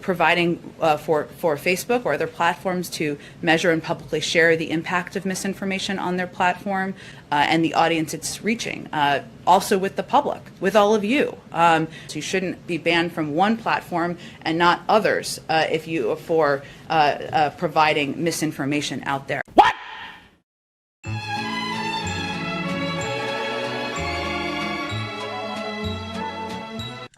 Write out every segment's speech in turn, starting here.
providing for Facebook or other platforms to measure and publicly share the impact of misinformation on their platform and the audience it's reaching. Also with the public, with all of you. So you shouldn't be banned from one platform and not others if you for providing misinformation out there. What?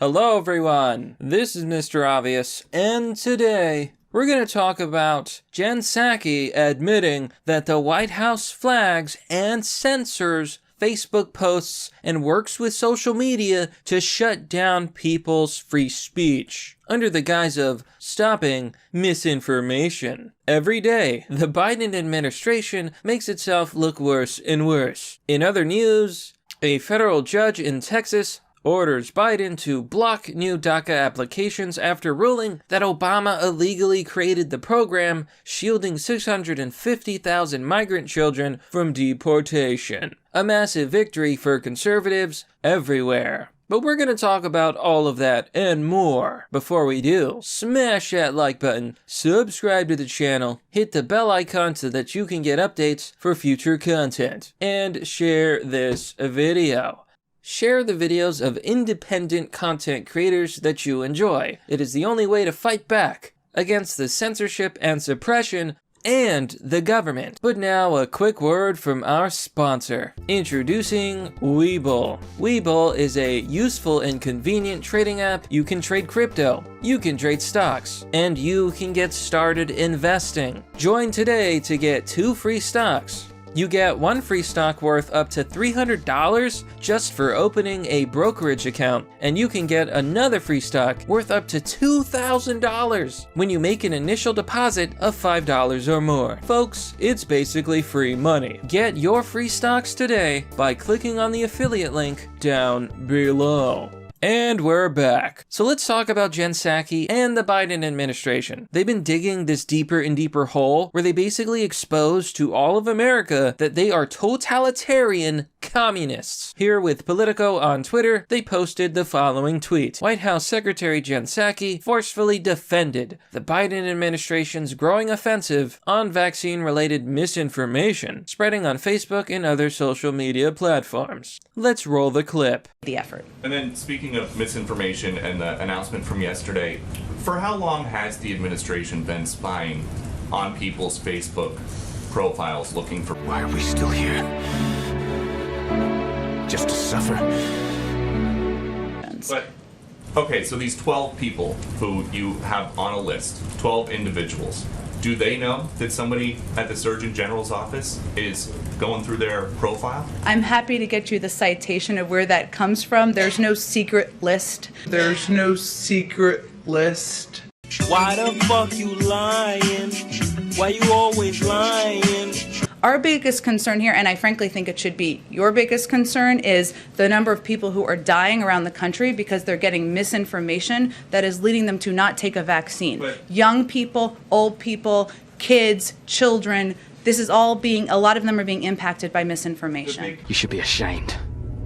Hello everyone, this is Mr. Obvious, and today we're going to talk about Jen Psaki admitting that the White House flags and censors Facebook posts and works with social media to shut down people's free speech under the guise of stopping misinformation. Every day, the Biden administration makes itself look worse and worse. In other news, a federal judge in Texas orders Biden to block new DACA applications after ruling that Obama illegally created the program, shielding 650,000 migrant children from deportation. A massive victory for conservatives everywhere. But we're going to talk about all of that and more. Before we do, smash that like button, subscribe to the channel, hit the bell icon so that you can get updates for future content, and share this video. Share the videos of independent content creators that you enjoy. It is the only way to fight back against the censorship and suppression and the government. But now a quick word from our sponsor. Introducing Webull. Webull is a useful and convenient trading app. You can trade crypto, you can trade stocks, and you can get started investing. Join today to get 2 free stocks. You get 1 free stock worth up to $300 just for opening a brokerage account, and you can get another free stock worth up to $2,000 when you make an initial deposit of $5 or more. Folks, it's basically free money. Get your free stocks today by clicking on the affiliate link down below. And we're back. So let's talk about Jen Psaki and the Biden administration. They've been digging this deeper and deeper hole where they basically expose to all of America that they are totalitarian communists. Here with Politico on Twitter, they posted the following tweet. White House Secretary Jen Psaki forcefully defended the Biden administration's growing offensive on vaccine-related misinformation spreading on Facebook and other social media platforms. Let's roll the clip. The effort. And then speaking of misinformation and the announcement from yesterday, for how long has the administration been spying on people's Facebook profiles looking for... Why are we still here? Just to suffer? But, okay, so these 12 people who you have on a list, 12 individuals, do they know that somebody at the Surgeon General's office is going through their profile? I'm happy to get you the citation of where that comes from. There's no secret list. There's no secret list. Why the fuck you lying? Why you always lying? Our biggest concern here, and I frankly think it should be your biggest concern, is the number of people who are dying around the country because they're getting misinformation that is leading them to not take a vaccine. Young people, old people, kids, children, this is all being, a lot of them are being impacted by misinformation. You should be ashamed.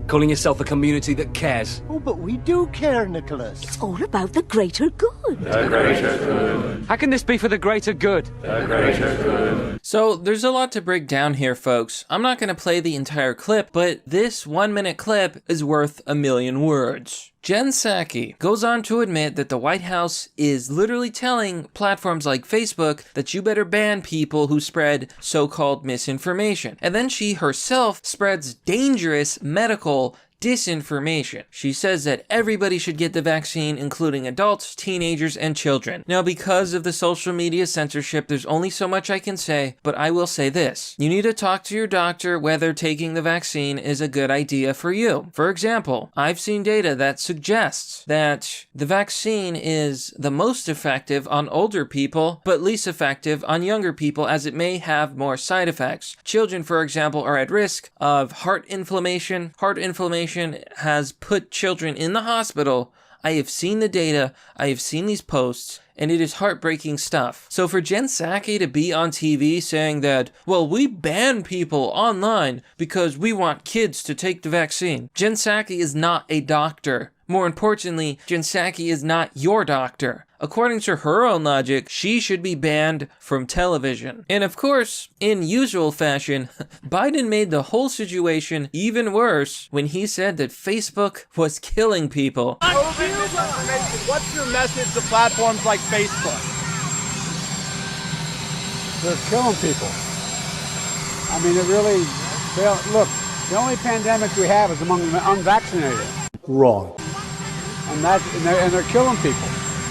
Calling yourself a community that cares. Oh, but we do care, Nicholas. It's all about the greater good. The greater good. How can this be for the greater good? The greater good. So there's a lot to break down here, folks. I'm not going to play the entire clip, but this 1-minute clip is worth a million words. Jen Psaki goes on to admit that the White House is literally telling platforms like Facebook that you better ban people who spread so-called misinformation. And then she herself spreads dangerous medical disinformation. She says that everybody should get the vaccine, including adults, teenagers, and children. Now, because of the social media censorship, there's only so much I can say, but I will say this. You need to talk to your doctor whether taking the vaccine is a good idea for you. For example, I've seen data that suggests that the vaccine is the most effective on older people, but least effective on younger people as it may have more side effects. Children, for example, are at risk of heart inflammation. Heart inflammation has put children in the hospital. I have seen the data, I have seen these posts, and it is heartbreaking stuff. So for Jen Psaki to be on TV saying that, well, we ban people online because we want kids to take the vaccine. Jen Psaki is not a doctor. More importantly, Jen Psaki is not your doctor. according to her own logic, she should be banned from television. And of course, in usual fashion, Biden made the whole situation even worse when he said that Facebook was killing people. What's your message to platforms like Facebook? They're killing people. I mean, look, the only pandemic we have is among the unvaccinated. Wrong. And they're killing people.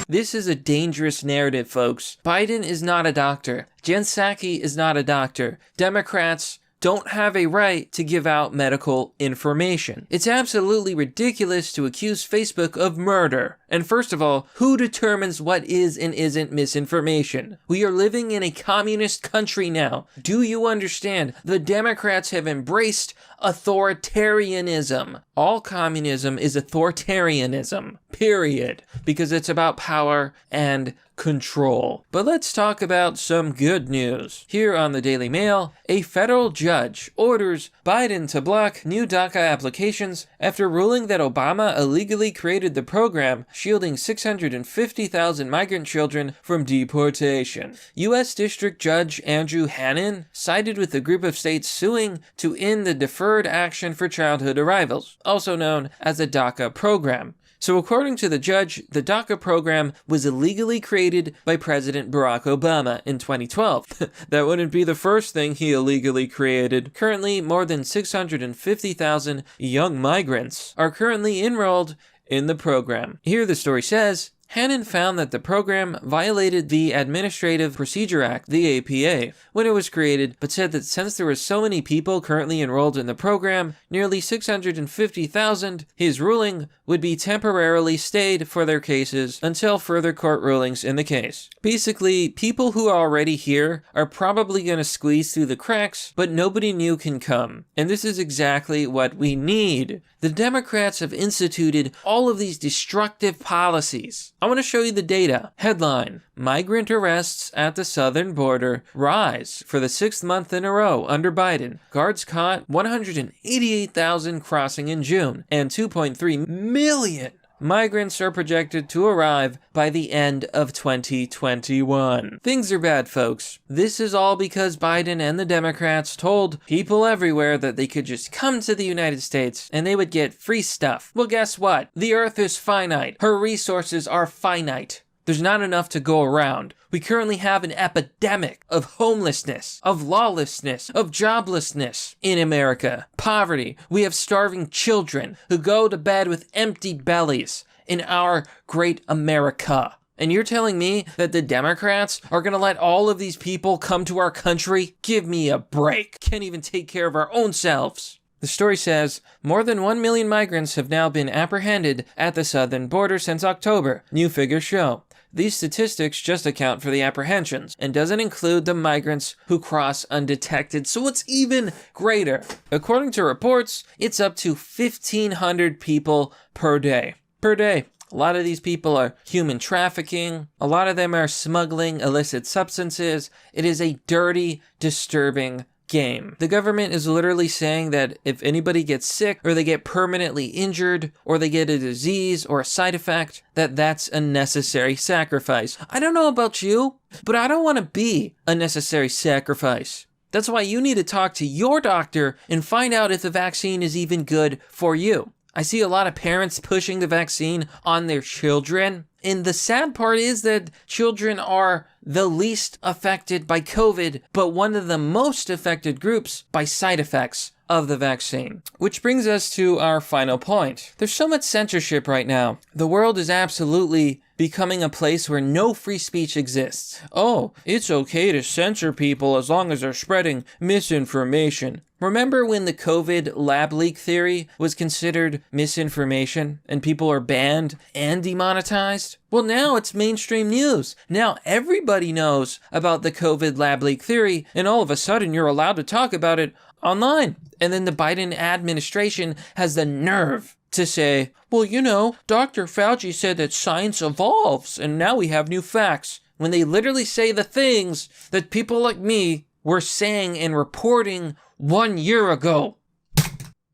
This is a dangerous narrative, folks. Biden is not a doctor. Jen Psaki is not a doctor. Democrats don't have a right to give out medical information. It's absolutely ridiculous to accuse Facebook of murder. And first of all, who determines what is and isn't misinformation? We are living in a communist country now. Do you understand? The Democrats have embraced authoritarianism. All communism is authoritarianism, period, because it's about power and control. But let's talk about some good news. Here on the Daily Mail, a federal judge orders Biden to block new DACA applications after ruling that Obama illegally created the program shielding 650,000 migrant children from deportation. U.S. District Judge Andrew Hannon sided with the group of states suing to end the Deferred Action for Childhood Arrivals, also known as the DACA program. So according to the judge, the DACA program was illegally created by President Barack Obama in 2012. That wouldn't be the first thing he illegally created. Currently, more than 650,000 young migrants are currently enrolled in the program. Here the story says, Hannon found that the program violated the Administrative Procedure Act, the APA, when it was created, but said that since there were so many people currently enrolled in the program, nearly 650,000, his ruling would be temporarily stayed for their cases until further court rulings in the case. Basically, people who are already here are probably going to squeeze through the cracks, but nobody new can come. And this is exactly what we need. The Democrats have instituted all of these destructive policies. I want to show you the data. Headline: Migrant arrests at the southern border rise for the 6th month in a row under Biden. Guards caught 188,000 crossing in June, and 2.3 million migrants are projected to arrive by the end of 2021. Things are bad, folks. This is all because Biden and the Democrats told people everywhere that they could just come to the United States and they would get free stuff. Well, guess what? The earth is finite. Her resources are finite. There's not enough to go around. We currently have an epidemic of homelessness, of lawlessness, of joblessness in America. Poverty. We have starving children who go to bed with empty bellies in our great America. And you're telling me that the Democrats are gonna let all of these people come to our country? Give me a break. Can't even take care of our own selves. The story says, more than 1 million migrants have now been apprehended at the southern border since October, new figures show. These statistics just account for the apprehensions and doesn't include the migrants who cross undetected, so it's even greater. According to reports, it's up to 1,500 people per day. A lot of these people are human trafficking. A lot of them are smuggling illicit substances. It is a dirty, disturbing game. The government is literally saying that if anybody gets sick or they get permanently injured or they get a disease or a side effect, that's a necessary sacrifice. I don't know about you, but I don't want to be a necessary sacrifice. That's why you need to talk to your doctor and find out if the vaccine is even good for you. I see a lot of parents pushing the vaccine on their children. And the sad part is that children are the least affected by COVID, but one of the most affected groups by side effects of the vaccine. Which brings us to our final point. There's so much censorship right now. The world is absolutely becoming a place where no free speech exists. Oh, it's okay to censor people as long as they're spreading misinformation. Remember when the COVID lab leak theory was considered misinformation and people are banned and demonetized? Well, now it's mainstream news. Now everybody knows about the COVID lab leak theory, and all of a sudden you're allowed to talk about it online. And then the Biden administration has the nerve to say, well, you know, Dr. Fauci said that science evolves and now we have new facts, when they literally say the things that people like me were saying and reporting 1 year ago.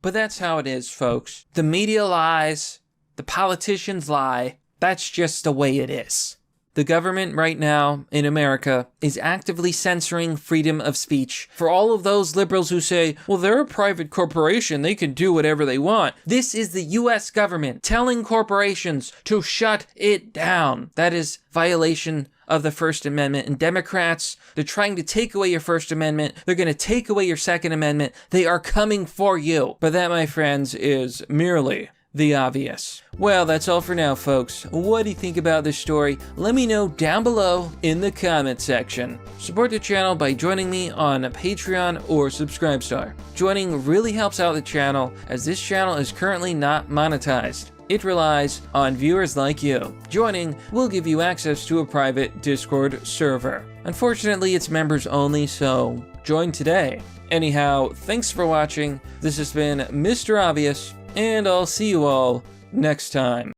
But that's how it is, folks. The media lies, the politicians lie. That's just the way it is. The government right now in America is actively censoring freedom of speech. For all of those liberals who say, well, they're a private corporation, they can do whatever they want. This is the US government telling corporations to shut it down. That is violation of the First Amendment. And Democrats, they're trying to take away your First Amendment. They're going to take away your Second Amendment. They are coming for you. But that, my friends, is merely the obvious. Well, that's all for now, folks. What do you think about this story? Let me know down below in the comment section. Support the channel by joining me on Patreon or Subscribestar. Joining really helps out the channel, as this channel is currently not monetized. It relies on viewers like you. Joining will give you access to a private Discord server. Unfortunately, it's members only, so join today. Anyhow, thanks for watching. This has been Mr. Obvious, and I'll see you all next time.